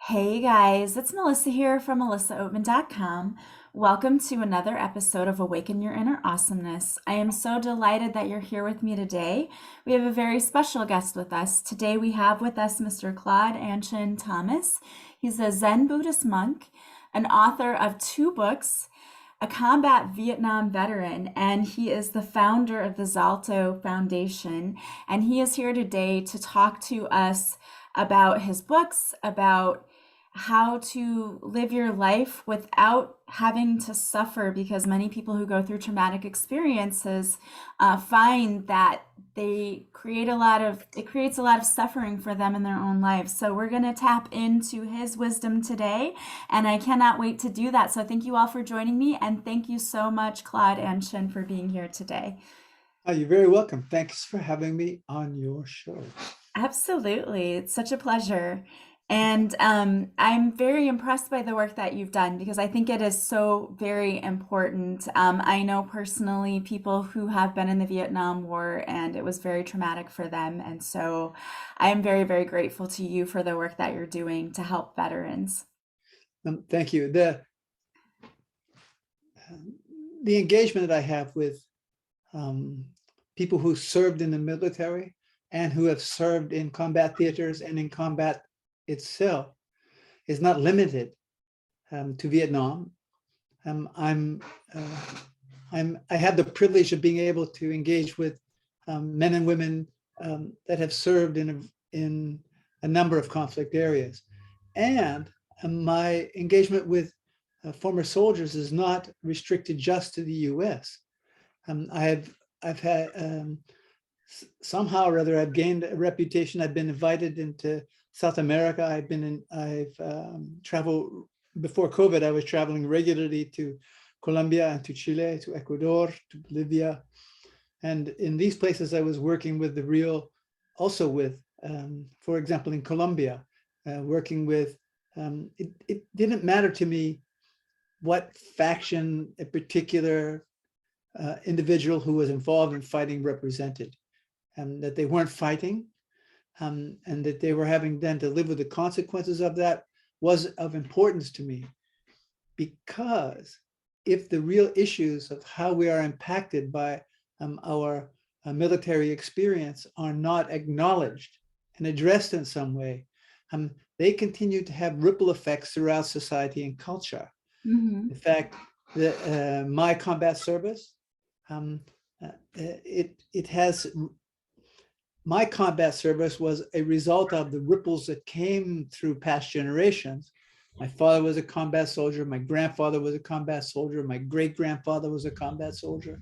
Hey guys, it's Melissa here from melissaoatman.com. Welcome to another episode of Awaken Your Inner Awesomeness. I am so delighted that you're here with me today. We have a very special guest with us. Today we have with us Mr. Claude AnShin Thomas. He's a Zen Buddhist monk, an author of two books, a combat Vietnam veteran, and he is the founder of the Zaltho Foundation. And he is here today to talk to us about his books, about how to live your life without having to suffer, because many people who go through traumatic experiences find that it creates a lot of suffering for them in their own lives. So we're going to tap into his wisdom today, and I cannot wait to do that. So thank you all for joining me, and thank you so much, Claude AnShin, for being here today. Oh, you're very welcome. Thanks for having me on your show. Absolutely. It's such a pleasure. And I'm very impressed by the work that you've done because I think it is so very important. I know personally people who have been in the Vietnam War and it was very traumatic for them. And so I am very, very grateful to you for the work that you're doing to help veterans. Thank you. The engagement that I have with people who served in the military and who have served in combat theaters and in combat itself is not limited to Vietnam. I have the privilege of being able to engage with men and women that have served in a number of conflict areas, and my engagement with former soldiers is not restricted just to the U.S. I've had somehow or other I've gained a reputation. I've been invited into South America. I've traveled before COVID. I was traveling regularly to Colombia and to Chile, to Ecuador, to Bolivia, and in these places I was working with also with, for example, in Colombia, working with. It didn't matter to me what faction a particular individual who was involved in fighting represented, and that they weren't fighting, and that they were having then to live with the consequences of that was of importance to me, because if the real issues of how we are impacted by our military experience are not acknowledged and addressed in some way, they continue to have ripple effects throughout society and culture. Mm-hmm. In fact, my combat service, my combat service was a result of the ripples that came through past generations. My father was a combat soldier. My grandfather was a combat soldier. My great-grandfather was a combat soldier.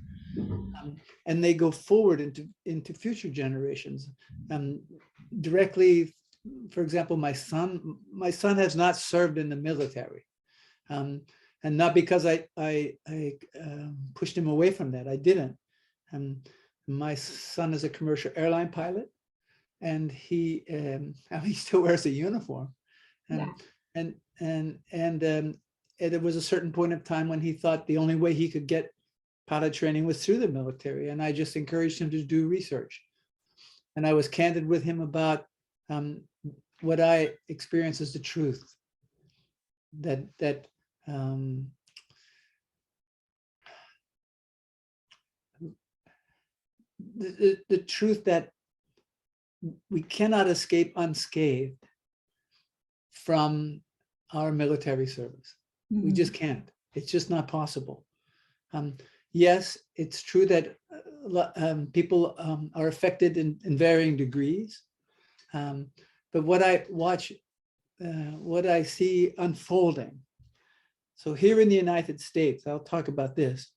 And they go forward into future generations. Directly, for example, my son has not served in the military. And not because I pushed him away from that. I didn't. My son is a commercial airline pilot, and he still wears a uniform. Yeah. And there was a certain point of time when he thought the only way he could get pilot training was through the military, and I just encouraged him to do research. And I was candid with him about what I experienced as the truth. The truth that we cannot escape unscathed from our military service. Mm-hmm. We just can't. It's just not possible. Yes, it's true that people are affected in varying degrees. But what I watch, what I see unfolding. So here in the United States, I'll talk about this.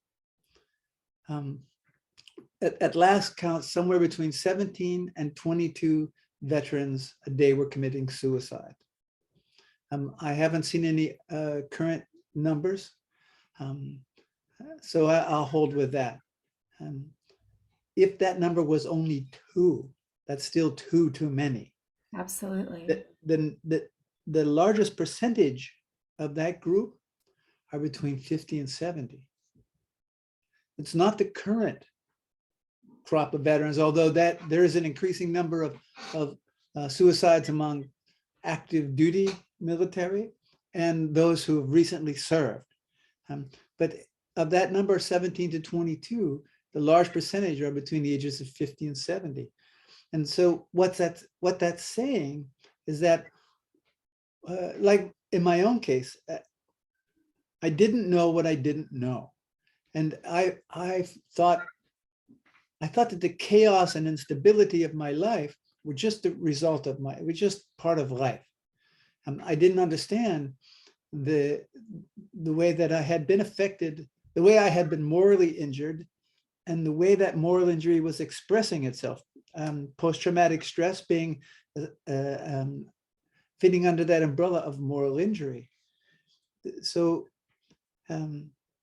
At last count, somewhere between 17 and 22 veterans a day were committing suicide. I haven't seen any current numbers, so I'll hold with that. If that number was only 2, that's still too many. Absolutely. The largest percentage of that group are between 50 and 70. It's not the current crop of veterans, although that there is an increasing number of suicides among active duty military and those who have recently served. But of that number, 17 to 22, the large percentage are between the ages of 50 and 70. And so what that's saying is that, like in my own case, I didn't know what I didn't know. And I thought that the chaos and instability of my life were just the result of it was just part of life. I didn't understand the way that I had been affected, the way I had been morally injured, and the way that moral injury was expressing itself. Post-traumatic stress being fitting under that umbrella of moral injury. So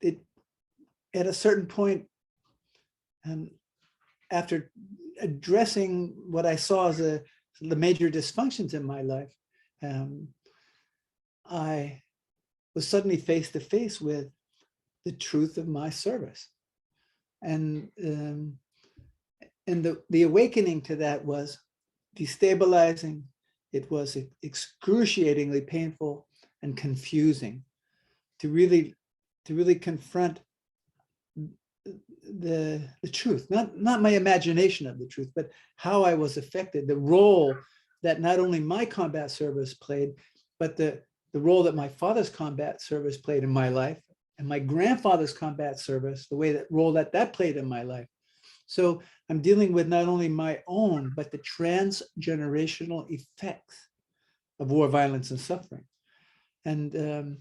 it, at a certain point, after addressing what I saw as the major dysfunctions in my life, I was suddenly face to face with the truth of my service. And the awakening to that was destabilizing. It was excruciatingly painful and confusing to really confront the truth, not my imagination of the truth, but how I was affected, the role that not only my combat service played, but the role that my father's combat service played in my life, and my grandfather's combat service, the role that played in my life. So I'm dealing with not only my own, but the transgenerational effects of war, violence, and suffering. And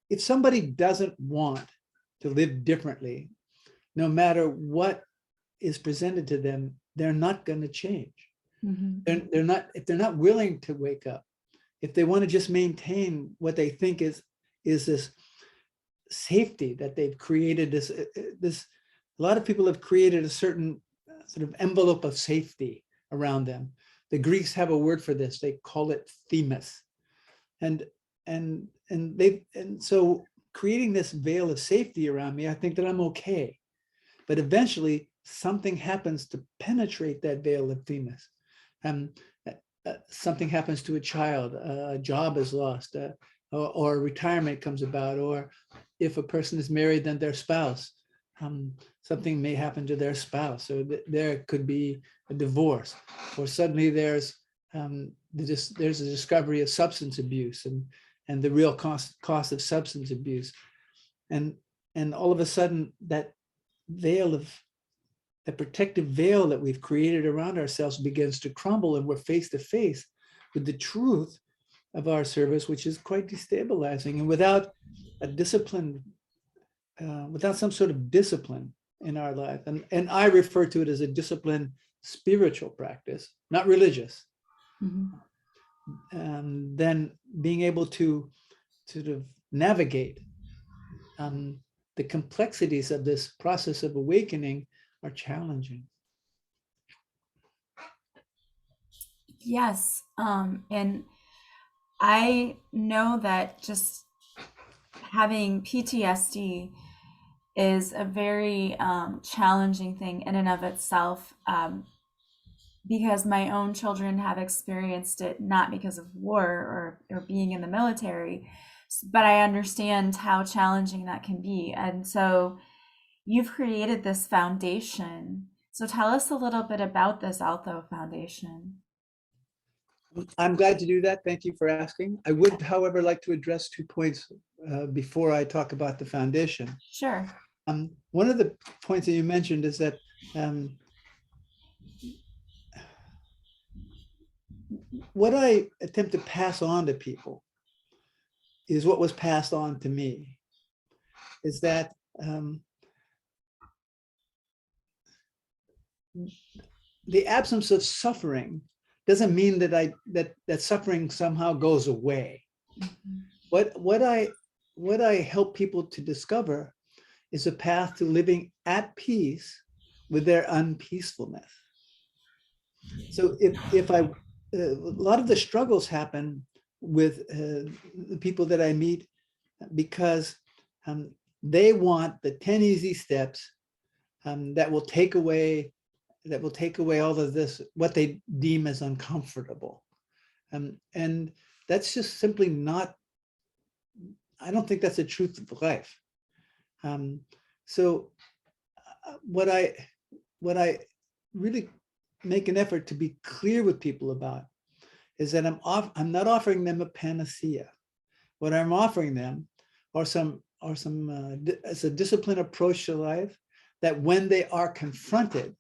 if somebody doesn't want to live differently, no matter what is presented to them, they're not going to change. Mm-hmm. If they're not willing to wake up, if they want to just maintain what they think is this safety that they've created, this a lot of people have created a certain sort of envelope of safety around them. The Greeks have a word for this. They call it themis. And so creating this veil of safety around me, I think that I'm okay. But eventually something happens to penetrate that veil of themis. Something happens to a child, a job is lost, or retirement comes about, or if a person is married, then their spouse, something may happen to their spouse, or there could be a divorce, or suddenly there's a discovery of substance abuse and the real cost of substance abuse, and all of a sudden that protective veil that we've created around ourselves begins to crumble, and we're face to face with the truth of our service, which is quite destabilizing. And without a discipline, without some sort of discipline in our life, and I refer to it as a disciplined spiritual practice, not religious, then being able to sort of navigate the complexities of this process of awakening are challenging. Yes. And I know that just having PTSD is a very challenging thing in and of itself, because my own children have experienced it, not because of war or being in the military, but I understand how challenging that can be. And so you've created this foundation. So tell us a little bit about the Zaltho Foundation. I'm glad to do that. Thank you for asking. I would, however, like to address 2 points before I talk about the foundation. Sure. One of the points that you mentioned is that what I attempt to pass on to people is what was passed on to me, is that the absence of suffering doesn't mean that that suffering somehow goes away. Mm-hmm. What I help people to discover is a path to living at peace with their unpeacefulness. So if a lot of the struggles happen with the people that I meet because they want the 10 easy steps that will take away that will take away all of this, what they deem as uncomfortable. And that's just simply not, I don't think that's the truth of life. So what I really make an effort to be clear with people about is that I'm not offering them a panacea. What I'm offering them are some as a disciplined approach to life, that when they are confronted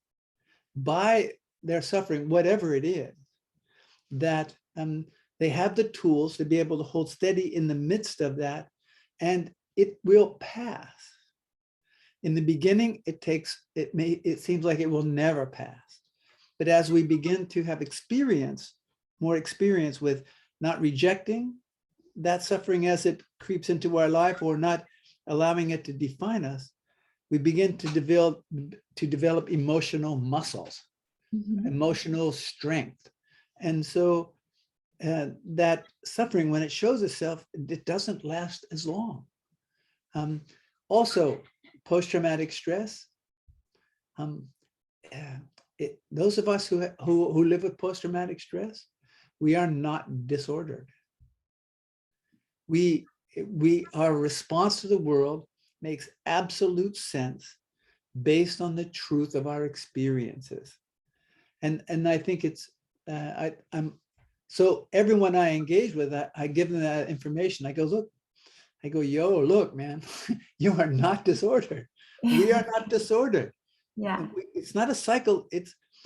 by their suffering, whatever it is, that they have the tools to be able to hold steady in the midst of that, and it will pass. In the beginning, it seems like it will never pass. But as we begin to have more experience with not rejecting that suffering as it creeps into our life, or not allowing it to define us, we begin to develop emotional muscles, emotional strength. And so that suffering, when it shows itself, it doesn't last as long. Also, post-traumatic stress. Those of us who live with post-traumatic stress, we are not disordered. Our response to the world makes absolute sense based on the truth of our experiences. And I think it's, so everyone I engage with, I give them that information. I go, look, man, you are not disordered. We are not disordered. Yeah. It's not a cycle.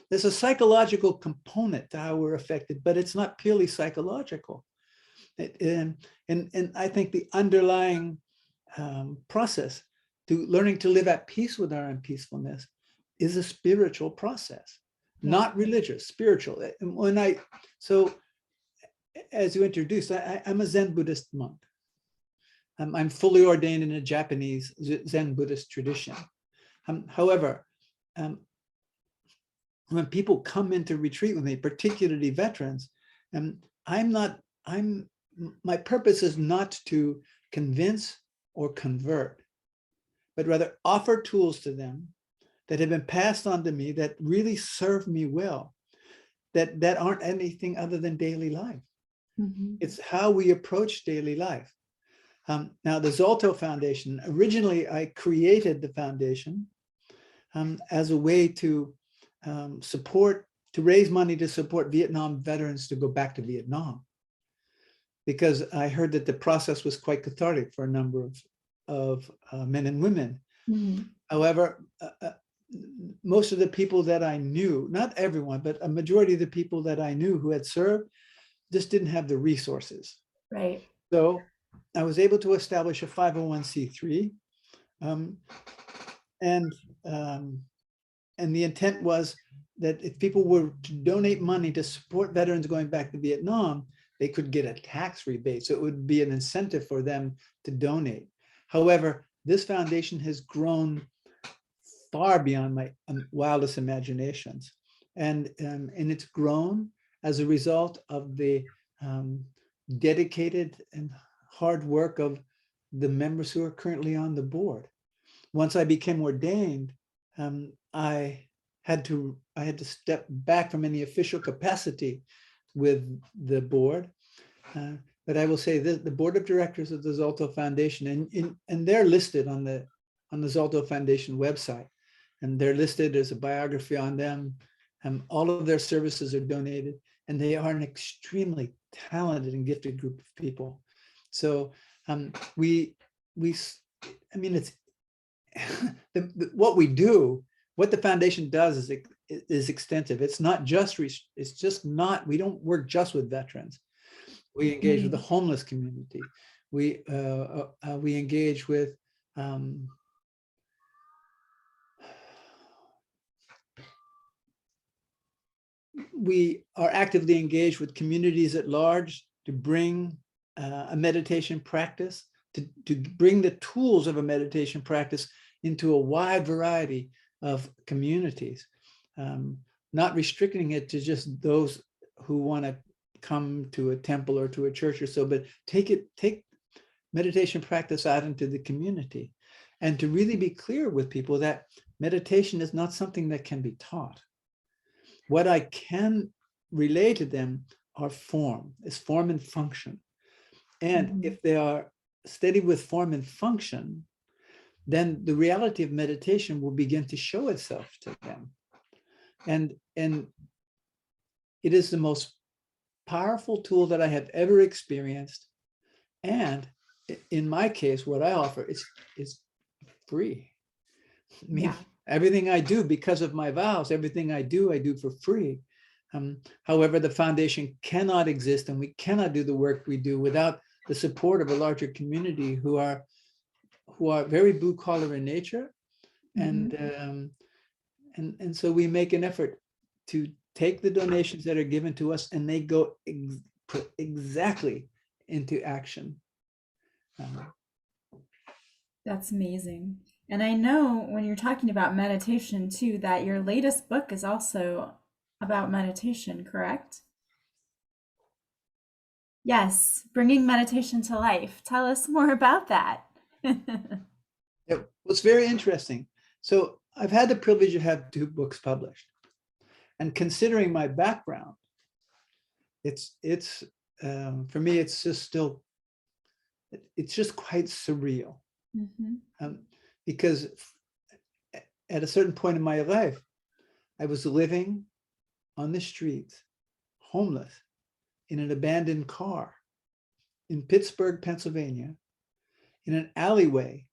There's a psychological component to how we're affected, but it's not purely psychological. And I think the underlying process to learning to live at peace with our unpeacefulness is a spiritual process, not religious, spiritual. So as you introduced, I'm a Zen Buddhist monk. I'm fully ordained in a Japanese Zen Buddhist tradition. However, when people come into retreat with me, particularly veterans, my purpose is not to convince or convert, but rather offer tools to them that have been passed on to me that really serve me well, that aren't anything other than daily life. It's how we approach daily life. Now, the Zaltho Foundation, originally I created the foundation as a way to raise money to support Vietnam veterans to go back to Vietnam, because I heard that the process was quite cathartic for a number of men and women. However, most of the people that I knew, not everyone, but a majority of the people that I knew who had served just didn't have the resources. Right. So I was able to establish a 501c3, and the intent was that if people were to donate money to support veterans going back to Vietnam, they could get a tax rebate. So it would be an incentive for them to donate. However, this foundation has grown far beyond my wildest imaginations. And it's grown as a result of the dedicated and hard work of the members who are currently on the board. Once I became ordained, I had to step back from any official capacity with the board. But I will say that the board of directors of the Zaltho Foundation, and they're listed on the Zaltho Foundation website, and they're listed as a biography on them. All of their services are donated, and they are an extremely talented and gifted group of people. So it's what we do. What the foundation does is extensive. It's just not. We don't work just with veterans. We engage with the homeless community. We engage with we are actively engaged with communities at large to bring a meditation practice, to bring the tools of a meditation practice into a wide variety of communities, not restricting it to just those who want to come to a temple or to a church or so, but take meditation practice out into the community, and to really be clear with people that meditation is not something that can be taught. what I can relay to them are form, is form and function. And if they are steady with form and function, then the reality of meditation will begin to show itself to them. And it is the most powerful tool that I have ever experienced. And in my case, what I offer is free. I mean, everything I do, because of my vows, everything I do for free. However, the foundation cannot exist, and we cannot do the work we do without the support of a larger community who are very blue collar in nature, and so we make an effort to take the donations that are given to us, and they go exactly into action. That's amazing. And I know when you're talking about meditation too, that your latest book is also about meditation, correct? Yes, bringing meditation to life. Tell us more about that. It was very interesting. So I've had the privilege of having 2 books published, and considering my background, it's for me, it's just quite surreal. Because at a certain point in my life, I was living on the streets, homeless, in an abandoned car in Pittsburgh, Pennsylvania, in an alleyway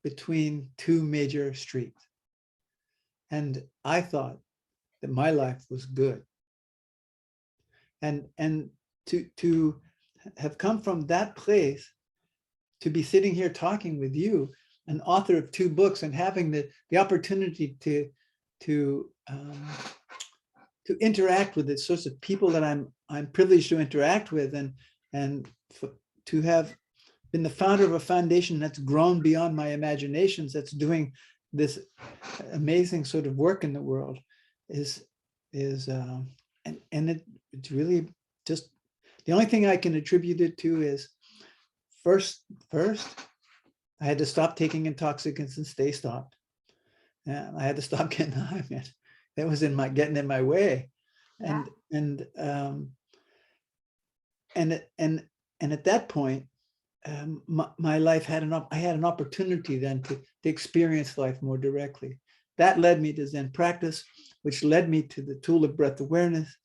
between 2 major streets. And I thought that my life was good. And to have come from that place to be sitting here talking with you, an author of 2 books, and having the opportunity to interact with the sorts of people that I'm privileged to interact with, and to have been the founder of a foundation that's grown beyond my imaginations, that's doing this amazing sort of work in the world, it's really just, the only thing I can attribute it to is first I had to stop taking intoxicants and stay stopped. And I had to stop getting high, man. That was getting in my way. And at that point, my life I had an opportunity then to experience life more directly. That led me to Zen practice, which led me to the tool of breath awareness,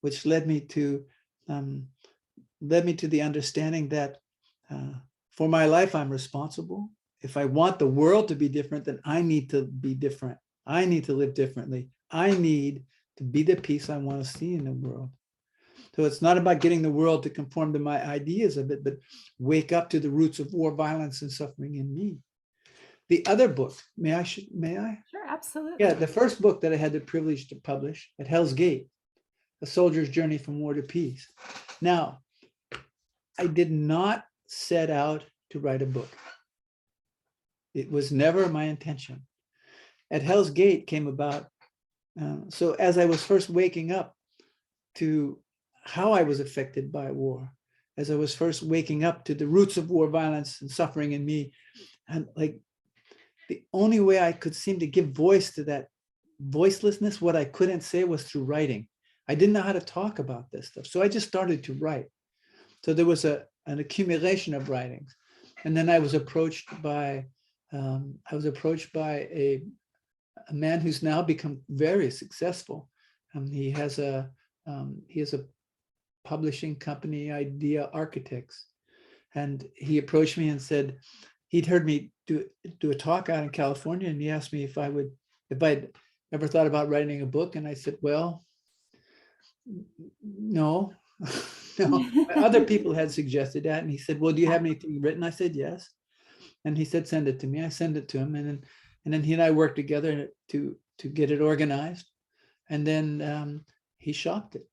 which led me to the understanding that for my life, I'm responsible. If I want the world to be different, then I need to be different. I need to live differently. I need to be the peace I want to see in the world. So it's not about getting the world to conform to my ideas of it, but wake up to the roots of war, violence, and suffering in me. The other book, may I? Sure, absolutely. Yeah, the first book that I had the privilege to publish, At Hell's Gate, A Soldier's Journey from War to Peace. Now, I did not set out to write a book. It was never my intention. At Hell's Gate came about. So as I was first waking up to how I was affected by war, as I was first waking up to the roots of war, violence, and suffering in me, and like the only way I could seem to give voice to that voicelessness, what I couldn't say, was through writing. I didn't know how to talk about this stuff. So I just started to write. So there was an accumulation of writings. And then I was approached by a man who's now become very successful. He has a publishing company, Idea Architects. And he approached me and said, he'd heard me do a talk out in California, and he asked me if I'd ever thought about writing a book. And I said, well, no. No. Other people had suggested that. And he said, well, do you have anything written? I said, yes. And he said, send it to me. I sent it to him. And then he and I worked together to get it organized. And then he shopped it.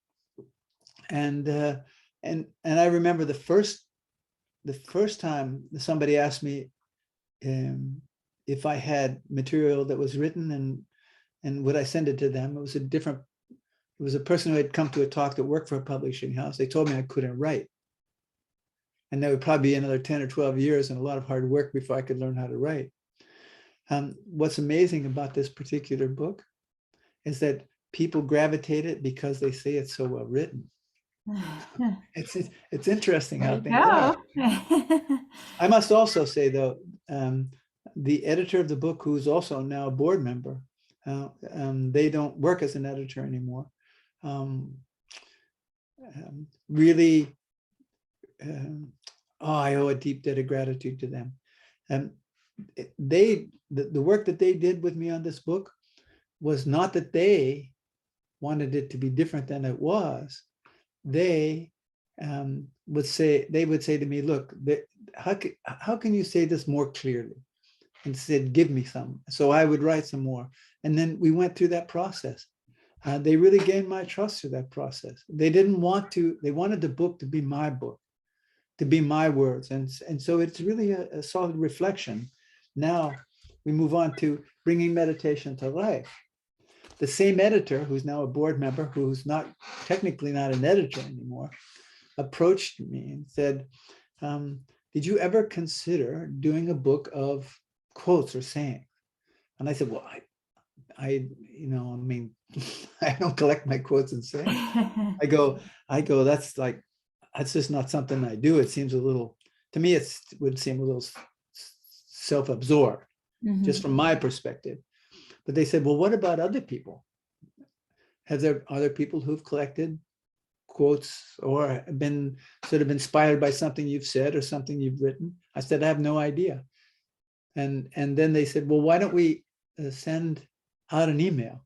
And I remember the first time somebody asked me if I had material that was written and would I send it to them. It was a person who had come to a talk that worked for a publishing house. They told me I couldn't write. And there would probably be another 10 or 12 years and a lot of hard work before I could learn how to write. What's amazing about this particular book is that people gravitate it because they say it's so well written. It's interesting There how you things are. go. I must also say, though, the editor of the book, who's also now a board member, they don't work as an editor anymore. Really, I owe a deep debt of gratitude to them. The work that they did with me on this book was not that they wanted it to be different than it was. They would say to me, look, how can you say this more clearly? And said, give me some. So I would write some more. And then we went through that process. They really gained my trust through that process. They wanted the book to be my book, to be my words. And so it's really a solid reflection. Now we move on to bringing meditation to life. The same editor, who's now a board member, who's not technically not an editor anymore, approached me and said, did you ever consider doing a book of quotes or sayings? And I said, well, I don't collect my quotes and sayings. I go, that's just not something I do. It seems a little, to me, it would seem a little self-absorbed, just from my perspective. But they said, well, what about other people? Are there people who've collected quotes or been sort of inspired by something you've said or something you've written? I said, I have no idea. And then they said, well, why don't we send out an email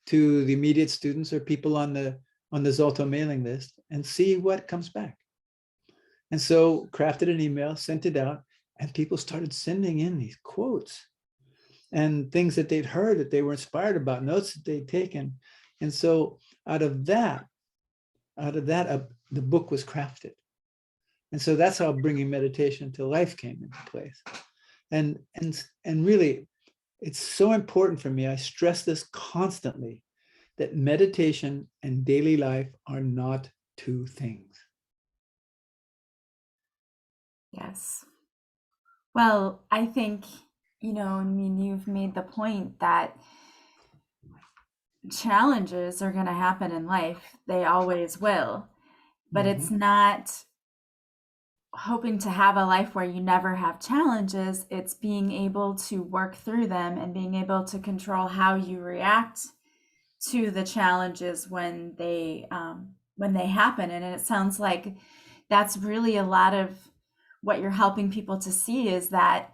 to the immediate students or people on the Zaltho mailing list and see what comes back. And so crafted an email, sent it out, and people started sending in these quotes and things that they'd heard that they were inspired about, notes that they'd taken. And so out of that, the book was crafted. And so that's how bringing meditation to life came into place. And really, it's so important for me. I stress this constantly, that meditation and daily life are not two things. Yes. Well, I think, you've made the point that challenges are going to happen in life. They always will. But it's not hoping to have a life where you never have challenges. It's being able to work through them and being able to control how you react to the challenges when they happen. And it sounds like that's really a lot of what you're helping people to see, is that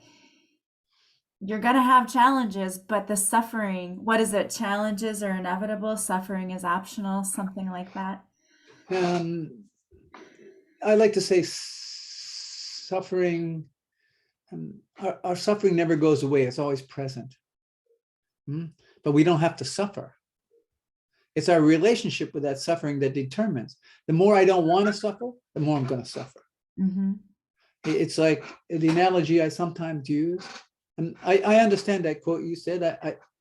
you're going to have challenges, but the suffering, what is it? Challenges are inevitable. Suffering is optional, something like that. I like to say suffering, our suffering never goes away. It's always present. But we don't have to suffer. It's our relationship with that suffering that determines. The more I don't want to suffer, the more I'm going to suffer. It's like the analogy I sometimes use. And I understand that quote you said.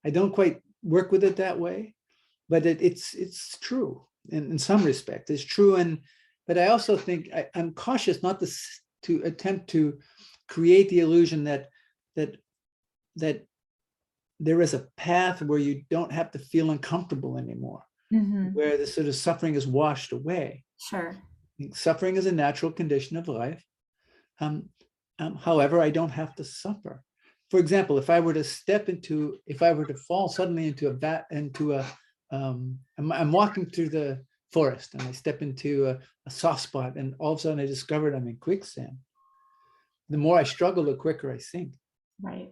I don't quite work with it that way, but it's true in some respect. It's true. But I also think I'm cautious not to attempt to create the illusion that there is a path where you don't have to feel uncomfortable anymore, where the sort of suffering is washed away. Sure. Suffering is a natural condition of life. However, I don't have to suffer. For example, if I were to fall suddenly I'm walking through the forest and I step into a soft spot, and all of a sudden I discovered I'm in quicksand. The more I struggle, the quicker I sink. Right.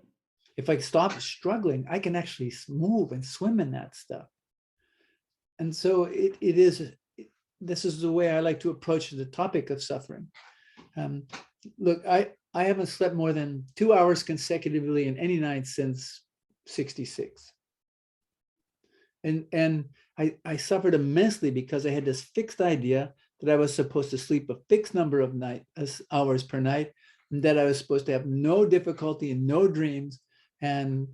If I stop struggling, I can actually move and swim in that stuff. And so this is the way I like to approach the topic of suffering. Look, I haven't slept more than 2 hours consecutively in any night since 1966. And I suffered immensely because I had this fixed idea that I was supposed to sleep a fixed number of hours per night, and that I was supposed to have no difficulty and no dreams, and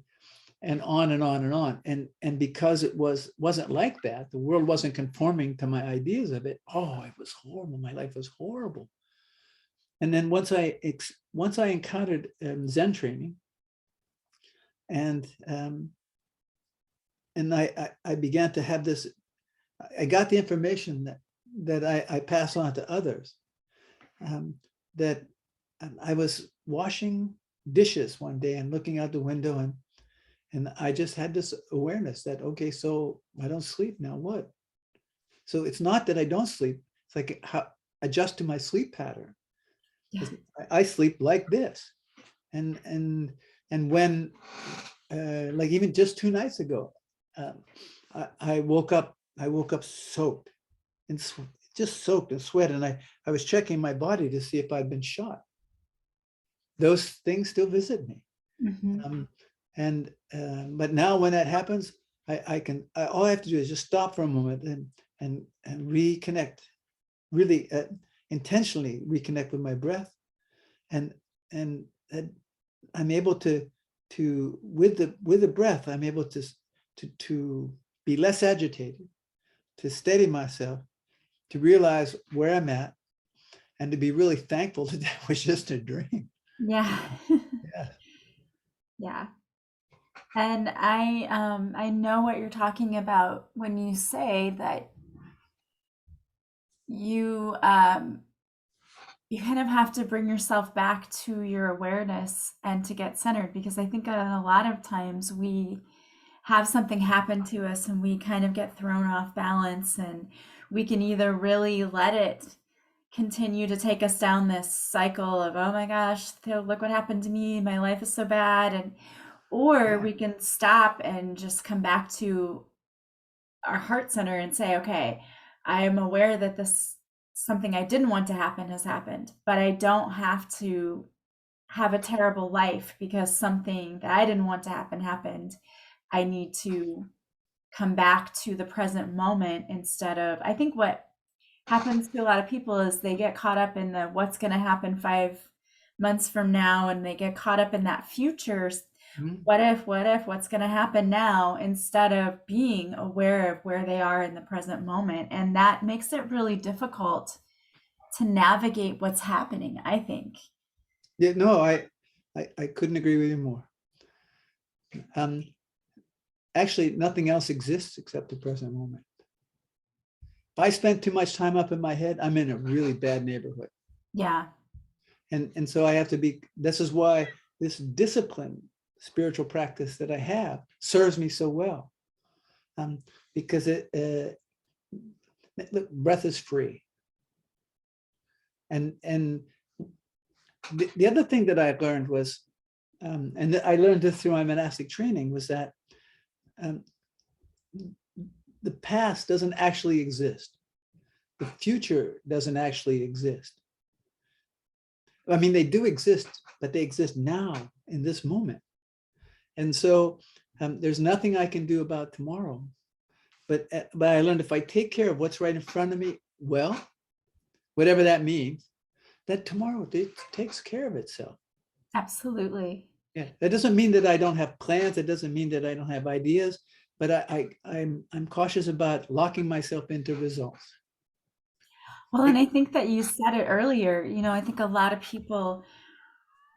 on and on and on. And because it wasn't like that, the world wasn't conforming to my ideas of it. Oh, it was horrible. My life was horrible. And then once I encountered Zen training, and I began to have this, I got the information that I pass on to others, that I was washing dishes one day and looking out the window, and I just had this awareness that, okay, so I don't sleep now, what? So it's not that I don't sleep, it's like how adjust to my sleep pattern. Yeah. I sleep like this. And when, like even just 2 nights ago, I woke up soaked and just soaked in sweat. And I was checking my body to see if I'd been shot. Those things still visit me. Mhm. But now when that happens, all I have to do is just stop for a moment and reconnect, really intentionally reconnect with my breath. And I'm able to with the breath, I'm able to be less agitated, to steady myself, to realize where I'm at, and to be really thankful that that was just a dream. Yeah. Yeah. Yeah. And I know what you're talking about when you say that you you kind of have to bring yourself back to your awareness and to get centered, because I think a lot of times we have something happen to us and we kind of get thrown off balance, and we can either really let it continue to take us down this cycle of, oh my gosh, look what happened to me, my life is so bad, and or Yeah. we can stop and just come back to our heart center and say, okay, I am aware that this something I didn't want to happen has happened, but I don't have to have a terrible life because something that I didn't want to happen happened. I need to come back to the present moment instead of, I think what happens to a lot of people is they get caught up in the what's going to happen 5 months from now, and they get caught up in that future. Mhm. What's going to happen now, instead of being aware of where they are in the present moment. And that makes it really difficult to navigate what's happening, I think. Yeah, no, I couldn't agree with you more. Actually, nothing else exists except the present moment. If I spend too much time up in my head, I'm in a really bad neighborhood. Yeah. And so I have to be, this is why this discipline, spiritual practice that I have serves me so well. Because look, breath is free. And the other thing that I learned was, and I learned this through my monastic training, was that the past doesn't actually exist. The future doesn't actually exist. I mean, they do exist, but they exist now in this moment. And so there's nothing I can do about tomorrow. But I learned if I take care of what's right in front of me, well, whatever that means, that tomorrow it takes care of itself. Absolutely. Yeah, that doesn't mean that I don't have plans. It doesn't mean that I don't have ideas, but I'm cautious about locking myself into results. Well, and I think that you said it earlier, I think a lot of people,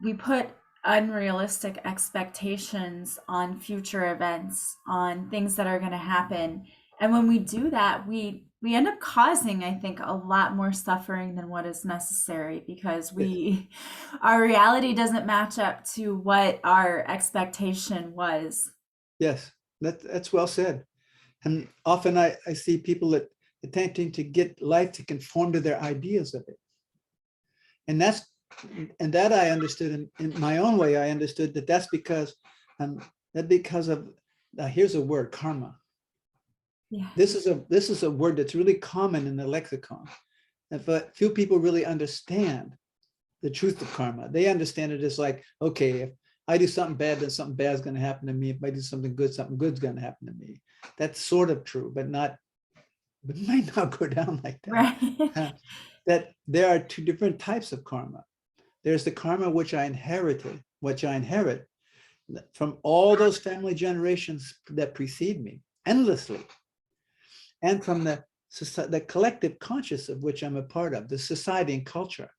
we put unrealistic expectations on future events, on things that are going to happen. And when we do that, we end up causing, I think, a lot more suffering than what is necessary, because our reality doesn't match up to what our expectation was. Yes, that's well said. And often I see people that attempting to get life to conform to their ideas of it. And that I understood in my own way. I understood that's because of here's a word, karma. Yeah. This is a word that's really common in the lexicon, but few people really understand the truth of karma. They understand it as like, okay, if I do something bad, then something bad is going to happen to me. If I do something good's going to happen to me. That's sort of true, but it might not go down like that. Right. That there are two different types of karma. There's the karma which I inherit from all those family generations that precede me endlessly, and from the collective conscious of which I'm a part of, the society and culture.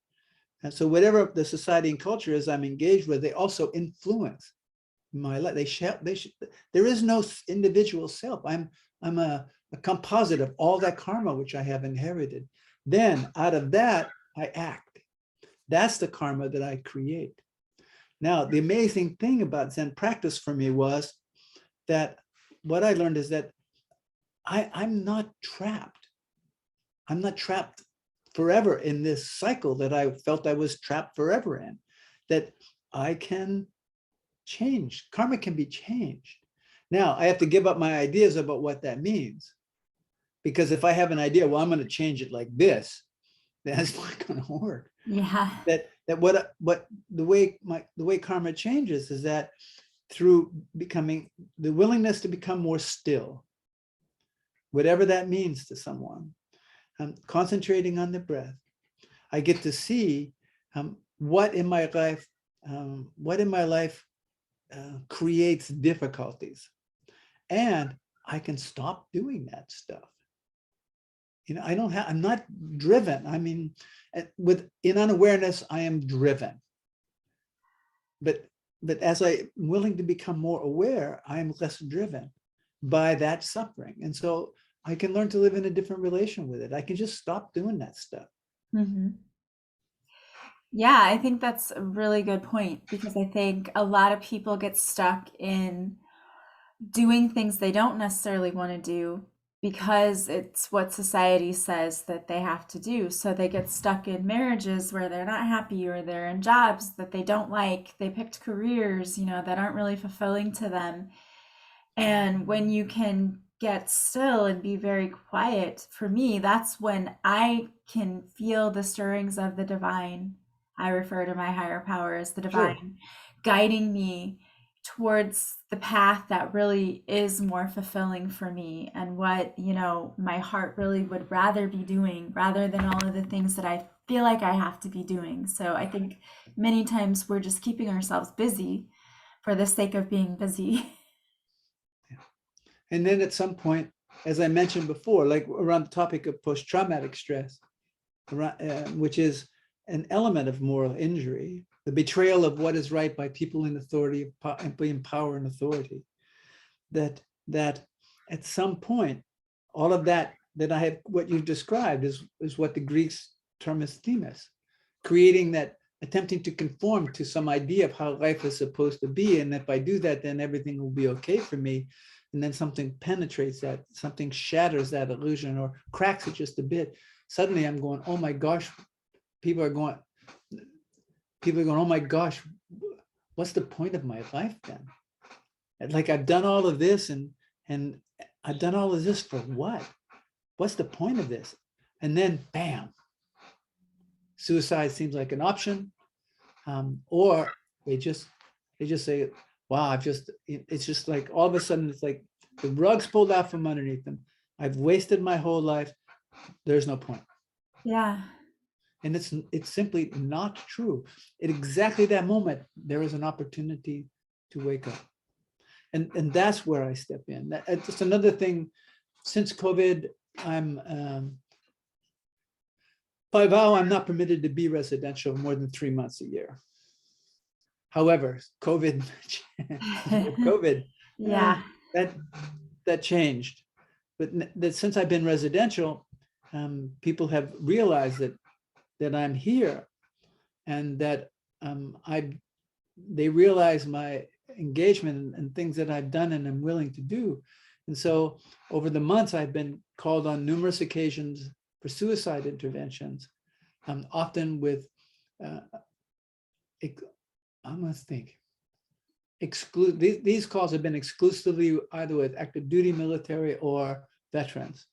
And so whatever the society and culture is I'm engaged with, they also influence my life. There is no individual self. I'm a composite of all that karma which I have inherited. Then out of that, I act. That's the karma that I create. Now, the amazing thing about Zen practice for me was that what I learned is that I'm not trapped. I'm not trapped forever in this cycle that I felt I was trapped forever in, that I can change. Karma can be changed. Now, I have to give up my ideas about what that means. Because if I have an idea, well, I'm going to change it like this, that's not going to work. Yeah. That what the way karma changes is that through becoming the willingness to become more still, whatever that means to someone, concentrating on the breath, I get to see what in my life creates difficulties, and I can stop doing that stuff. I'm not driven. I mean, in unawareness, I am driven. But as I'm willing to become more aware, I'm less driven by that suffering. And so I can learn to live in a different relation with it. I can just stop doing that stuff. Mm-hmm. Yeah, I think that's a really good point, because I think a lot of people get stuck in doing things they don't necessarily want to do because it's what society says that they have to do. So they get stuck in marriages where they're not happy, or they're in jobs that they don't like. They picked careers, that aren't really fulfilling to them. And when you can get still and be very quiet, for me, that's when I can feel the stirrings of the divine. I refer to my higher power as the divine, Sure. guiding me towards the path that really is more fulfilling for me, and what, my heart really would rather be doing, rather than all of the things that I feel like I have to be doing. So I think many times we're just keeping ourselves busy for the sake of being busy. And then at some point, as I mentioned before, like around the topic of post-traumatic stress, which is an element of moral injury, the betrayal of what is right by people in authority, in power and authority, that at some point, all of that I have, what you described is what the Greeks term as themis, creating that, attempting to conform to some idea of how life is supposed to be. And if I do that, then everything will be okay for me. And then something penetrates that, something shatters that illusion or cracks it just a bit. Suddenly I'm going, oh my gosh, people are going, oh my gosh, what's the point of my life then? Like, I've done all of this and I've done all of this for what? What's the point of this? And then bam, suicide seems like an option. Or they just say, wow, it's just like all of a sudden it's like the rug's pulled out from underneath them. I've wasted my whole life. There's no point. Yeah. And it's simply not true. At exactly that moment, there is an opportunity to wake up. And that's where I step in. That's another thing. Since COVID, by vow, I'm not permitted to be residential more than 3 months a year. However, COVID, Yeah. that changed. But that since I've been residential, people have realized that I'm here, and that they realize my engagement and things that I've done and am willing to do. And so over the months, I've been called on numerous occasions for suicide interventions, often with, I must think, these calls have been exclusively either with active duty military or veterans.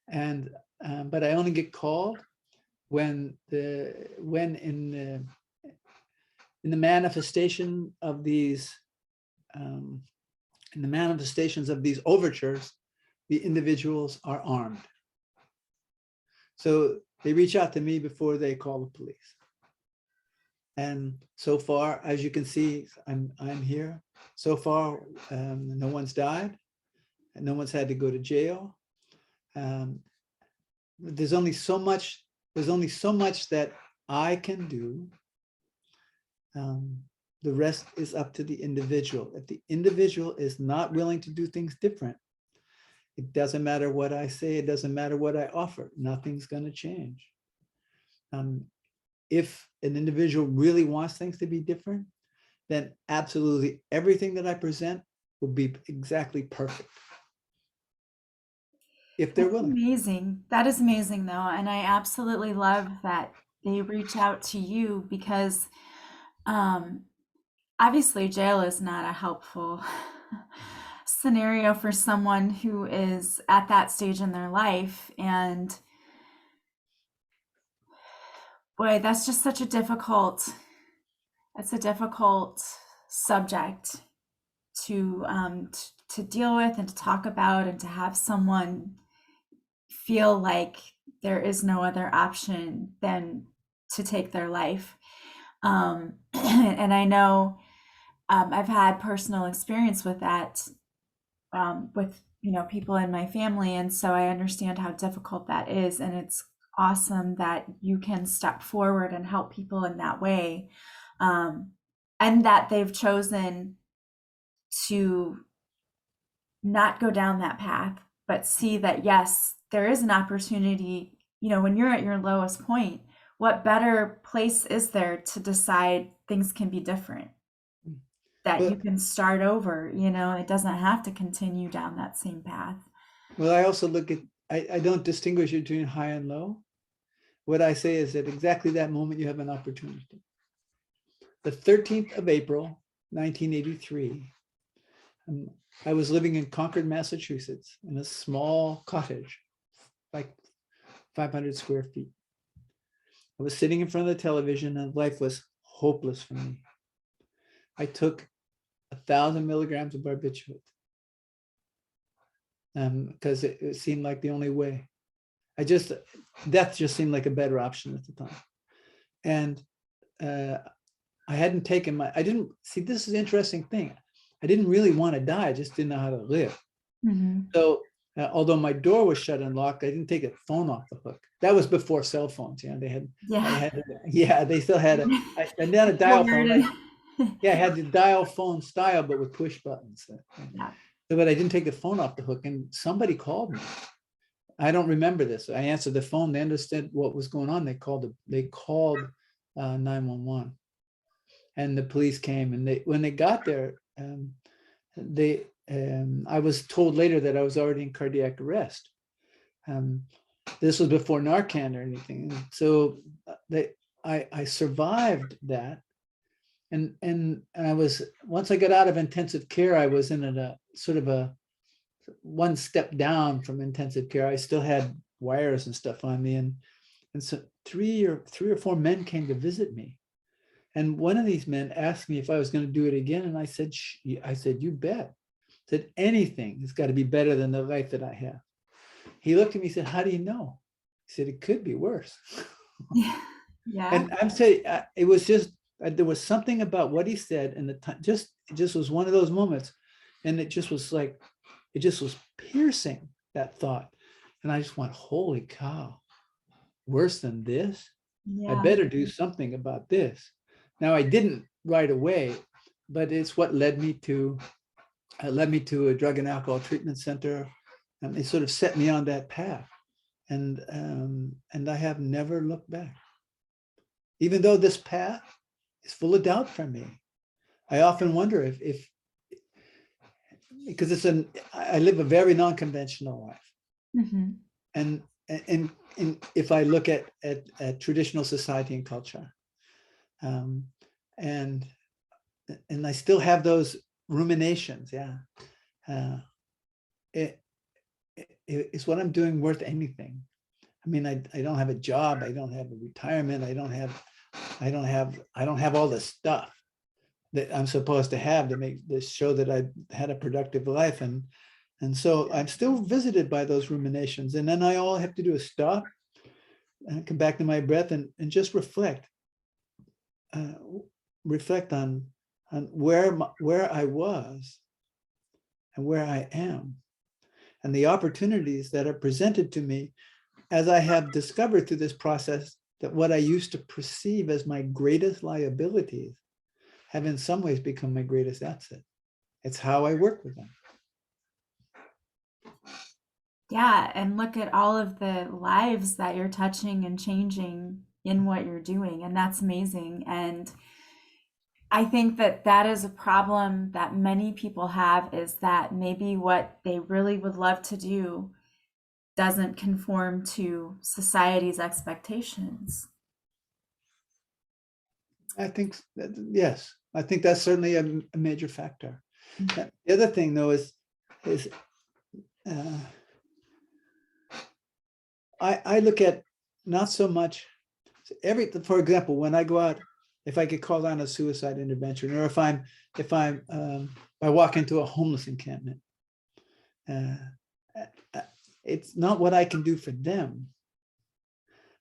And but I only get called when in the manifestation of these overtures, the individuals are armed. So they reach out to me before they call the police. And so far, as you can see, I'm here. So far, no one's died, and no one's had to go to jail. There's only so much that I can do The rest is up to the individual. If the individual is not willing to do things different, it doesn't matter what I say, it doesn't matter what I offer, nothing's going to change. If an individual really wants things to be different, then absolutely everything that I present will be exactly perfect. If they're That's willing. amazing. That is amazing, though. And I absolutely love that they reach out to you because um, obviously jail is not a helpful scenario for someone who is at that stage in their life. And boy, that's just such a it's a difficult subject to deal with and to talk about and to have someone feel like there is no other option than to take their life. And I know I've had personal experience with that with people in my family, and so I understand how difficult that is. And it's awesome that you can step forward and help people in that way, and that they've chosen to not go down that path, but see that yes, there is an opportunity. When you're at your lowest point, what better place is there to decide things can be different? That you But can start over, it doesn't have to continue down that same path. well, I also look at, I don't distinguish between high and low. What I say is that exactly that moment you have an opportunity. The 13th of April, 1983, I was living in Concord, Massachusetts, in a small cottage, like 500 square feet. I was sitting in front of the television and life was hopeless for me. I took 1,000 milligrams of barbiturate because it seemed like the only way. Death just seemed like a better option at the time. And I hadn't taken I didn't see, this is an interesting thing. I didn't really want to die. I just didn't know how to live. Mm-hmm. So although my door was shut and locked, I didn't take a phone off the hook. That was before cell phones. They had, they still had and then a dial phone. I had the dial phone style, but with push buttons. Yeah. But I didn't take the phone off the hook, and somebody called me. I don't remember this. I answered the phone. They understood what was going on. They called 911, and the police came. And when they got there, I was told later that I was already in cardiac arrest. This was before Narcan or anything. So I survived that. And I was, once I got out of intensive care, I was in a sort of a one step down from intensive care. I still had wires and stuff on me. And so three or four men came to visit me. And one of these men asked me if I was going to do it again. And I said, you bet. I said, anything has got to be better than the life that I have. He looked at me and said, how do you know? He said, it could be worse. Yeah. And I'm saying, it was just, there was something about what he said, and it just was one of those moments. And it just was like, it just was piercing, that thought. And I just went, holy cow, worse than this? I better do something about this. Now, I didn't right away, but it's what led me to a drug and alcohol treatment center. And they sort of set me on that path. And I have never looked back. Even though this path is full of doubt for me, I often wonder if because I live a very non-conventional life. Mm-hmm. And if I look at traditional society and culture, and I still have those ruminations. Is what I'm doing worth anything? I mean, I don't have a job. I don't have a retirement. I don't have all the stuff that I'm supposed to have to make this show that I had a productive life. And so I'm still visited by those ruminations. And then all I have to do is stop and come back to my breath and just reflect on where I was and where I am, and the opportunities that are presented to me as I have discovered through this process that what I used to perceive as my greatest liabilities have in some ways become my greatest asset. It's how I work with them. Yeah, and look at all of the lives that you're touching and changing in what you're doing, and that's amazing. And I think that that is a problem that many people have, is that maybe what they really would love to do doesn't conform to society's expectations. I think that, yes, I think that's certainly a major factor. The other thing, though, is uh, I look at not so much for example, when I go out, if I get called on a suicide intervention, or if I walk into a homeless encampment, uh, it's not what I can do for them,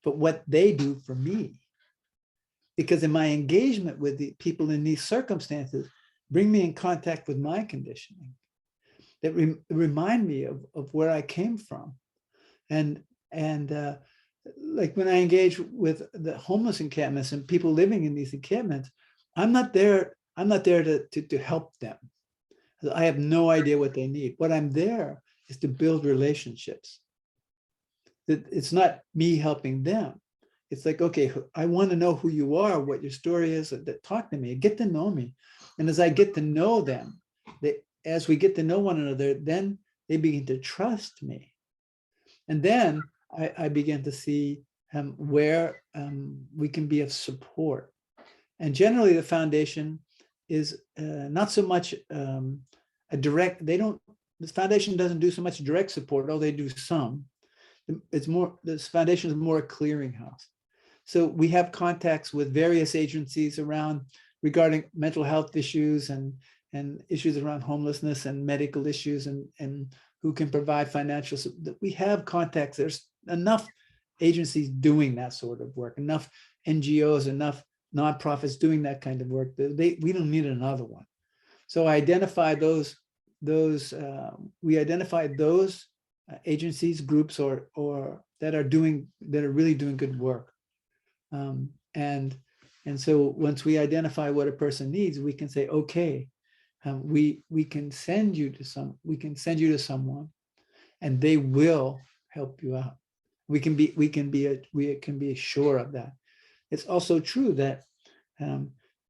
but what they do for me. Because in my engagement with the people in these circumstances, bring me in contact with my conditioning, that remind me of where I came from. And like when I engage with the homeless encampments and people living in these encampments, I'm not there to help them. I have no idea what they need. What I'm there is to build relationships. It's not me helping them. It's like, okay, I want to know who you are, what your story is, talk to me, get to know me. And as I get to know them, as we get to know one another, then they begin to trust me. And then I began to see where we can be of support. And generally the foundation is not so much a direct, this foundation doesn't do so much direct support, although they do some. This foundation is more a clearinghouse. So we have contacts with various agencies around regarding mental health issues and issues around homelessness and medical issues and who can provide financial support. We have contacts. There's enough agencies doing that sort of work, enough NGOs, enough nonprofits doing that kind of work. We don't need another one. So I identified those agencies, groups, or that are really doing good work. And so once we identify what a person needs, we can say, okay, we can send you to someone, and they will help you out. We can be sure of that. It's also true that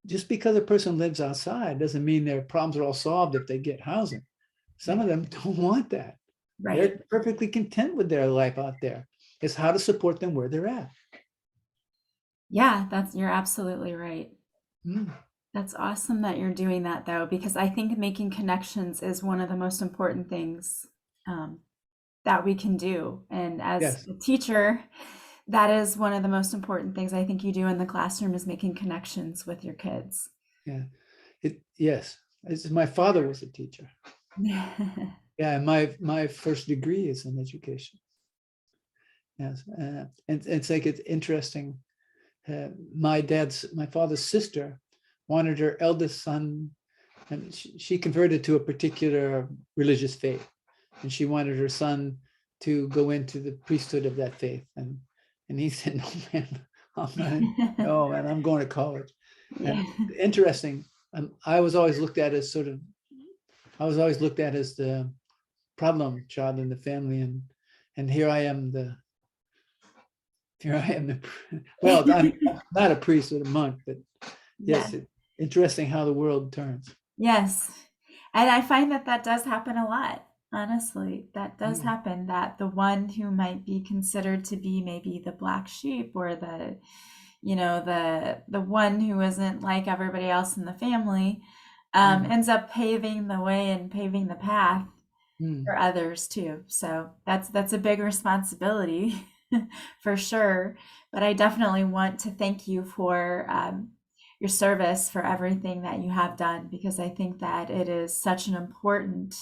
just because a person lives outside doesn't mean their problems are all solved if they get housing. Some of them don't want that. Right. They're perfectly content with their life out there. It's how to support them where they're at. Yeah, you're absolutely right. Mm. That's awesome that you're doing that, though, because I think making connections is one of the most important things that we can do. And as Yes. a teacher, that is one of the most important things I think you do in the classroom, is making connections with your kids. Yeah. Yes. My father was a teacher. Yeah, my first degree is in education. Yes, and it's like, it's interesting. My father's sister wanted her eldest son, and she converted to a particular religious faith, and she wanted her son to go into the priesthood of that faith. And he said, "No, man, no, man, I'm going to college." Yeah. And interesting, I was always looked at as the problem child in the family, and here I am well, I'm not a priest or a monk, but yes, Yeah. interesting how the world turns. Yes. And I find that that does happen a lot. Honestly, that does happen, that the one who might be considered to be maybe the black sheep, or the one who isn't like everybody else in the family, ends up paving the way and paving the path for others too. So that's a big responsibility for sure. But I definitely want to thank you for your service, for everything that you have done, because I think that it is such an important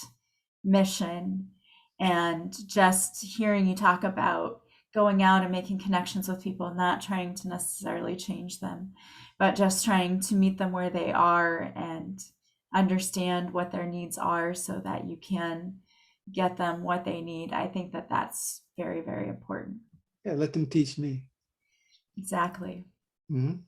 mission. And just hearing you talk about going out and making connections with people, not trying to necessarily change them, but just trying to meet them where they are and understand what their needs are so that you can get them what they need. I think that that's very, very important. Yeah, let them teach me. Exactly. Mm-hmm.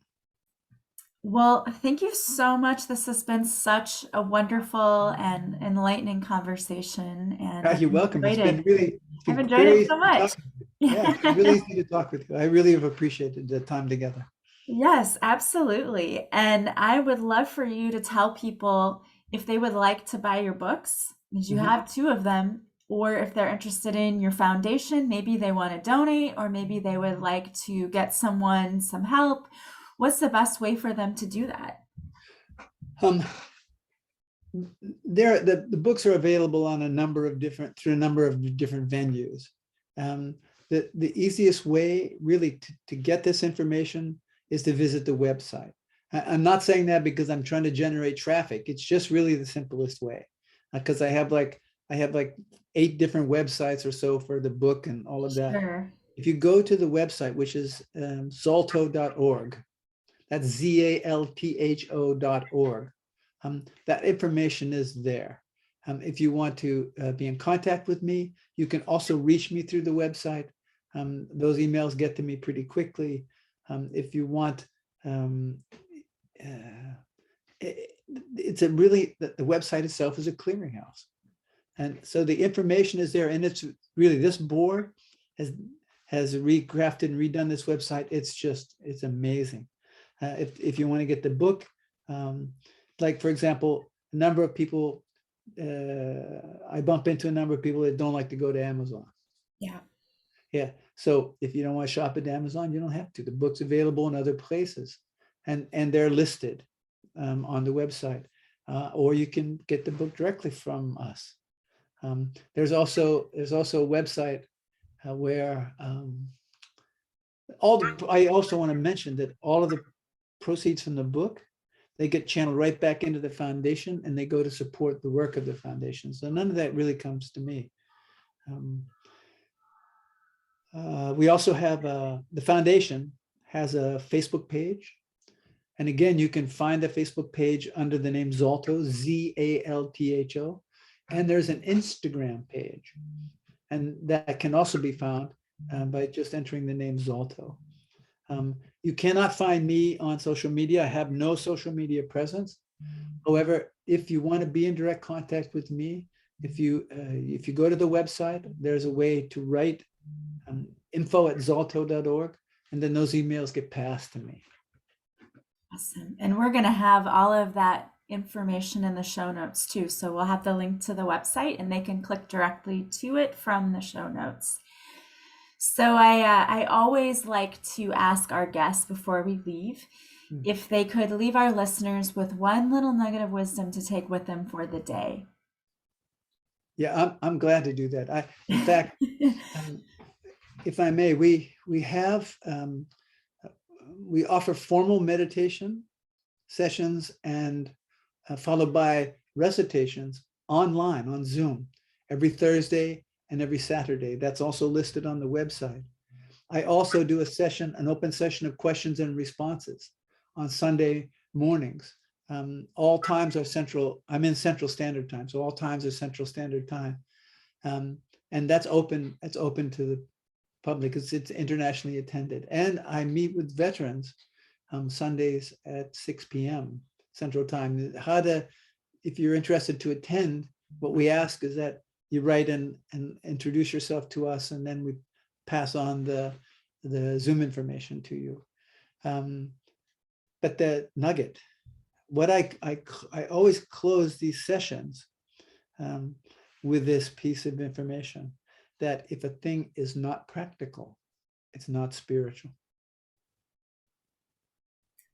Well, thank you so much. This has been such a wonderful and enlightening conversation, and You're welcome. enjoyed it. It's I've been enjoyed very it easy so to much. talk with you. Yeah, it's been really easy to talk with you. I really have appreciated the time together. Yes, absolutely. And I would love for you to tell people if they would like to buy your books, because you Mhm. have two of them, or if they're interested in your foundation, maybe they want to donate, or maybe they would like to get someone some help. What's the best way for them to do that? Um, the books are available on a number of different through a number of different venues. Um, the easiest way really to get this information is to visit the website. I'm not saying that because I'm trying to generate traffic. It's just really the simplest way, because I have like 8 different websites or so for the book and all of that. Sure. If you go to the website, which is zaltho.org, that's ZALTHO.org. That information is there. If you want to be in contact with me, you can also reach me through the website. Those emails get to me pretty quickly. If you want, um, uh, it's a really, the website itself is a clearinghouse. And so the information is there, and it's really, this board has recrafted and redone this website. It's amazing. If you want to get the book, like for example, a number of people, I bump into a number of people that don't like to go to Amazon. Yeah. Yeah. So if you don't want to shop at Amazon, you don't have to. The book's available in other places, and they're listed on the website, or you can get the book directly from us. There's also a website where I also want to mention that all of the proceeds from the book, they get channeled right back into the foundation, and they go to support the work of the foundation. So none of that really comes to me. We also have the foundation has a Facebook page. And again, you can find the Facebook page under the name Zaltho, Zaltho. And there's an Instagram page. And that can also be found by just entering the name Zaltho. You cannot find me on social media. I have no social media presence. However, if you want to be in direct contact with me, if you go to the website, there's a way to write info@zaltho.org, and then those emails get passed to me. Awesome. And we're going to have all of that information in the show notes too. So we'll have the link to the website and they can click directly to it from the show notes. So I always like to ask our guests before we leave if they could leave our listeners with one little nugget of wisdom to take with them for the day. Yeah, I'm glad to do that. In fact, if I may, we offer formal meditation sessions and followed by recitations online on Zoom every Thursday and every Saturday. That's also listed on the website. I also do an open session of questions and responses on Sunday mornings. All times are central. I'm in Central Standard Time, so all times are Central Standard Time, and that's open. It's open to the public because it's internationally attended. And I meet with veterans Sundays at 6 p.m. Central Time. If you're interested to attend, what we ask is that you write and introduce yourself to us, and then we pass on the Zoom information to you. But the nugget, what I always close these sessions with this piece of information, that if a thing is not practical, it's not spiritual.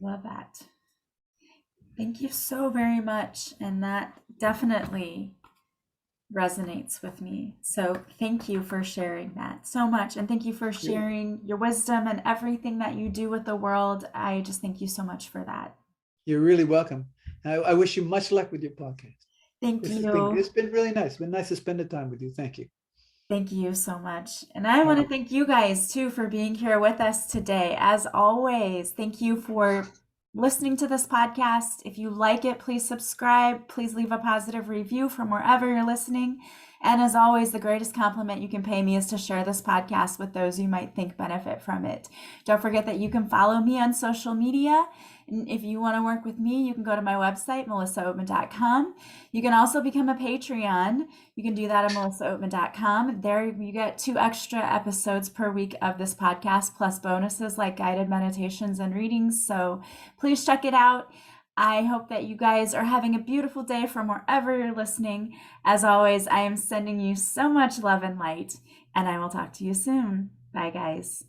Love that. Thank you so very much. And that definitely resonates with me. So thank you for sharing that so much. And thank you for sharing your wisdom and everything that you do with the world. I just thank you so much for that. You're really welcome. I wish you much luck with your podcast. Thank you. It's been really nice. It's been nice to spend the time with you. Thank you. Thank you so much. And I want to thank you guys too for being here with us today. As always, thank you for listening to this podcast. If you like it, please subscribe. Please leave a positive review from wherever you're listening. And as always, the greatest compliment you can pay me is to share this podcast with those you might think benefit from it. Don't forget that you can follow me on social media And if you want to work with me, you can go to my website, melissaoatman.com. You can also become a Patreon. You can do that at melissaoatman.com. There you get 2 extra episodes per week of this podcast, plus bonuses like guided meditations and readings. So please check it out. I hope that you guys are having a beautiful day from wherever you're listening. As always, I am sending you so much love and light, and I will talk to you soon. Bye, guys.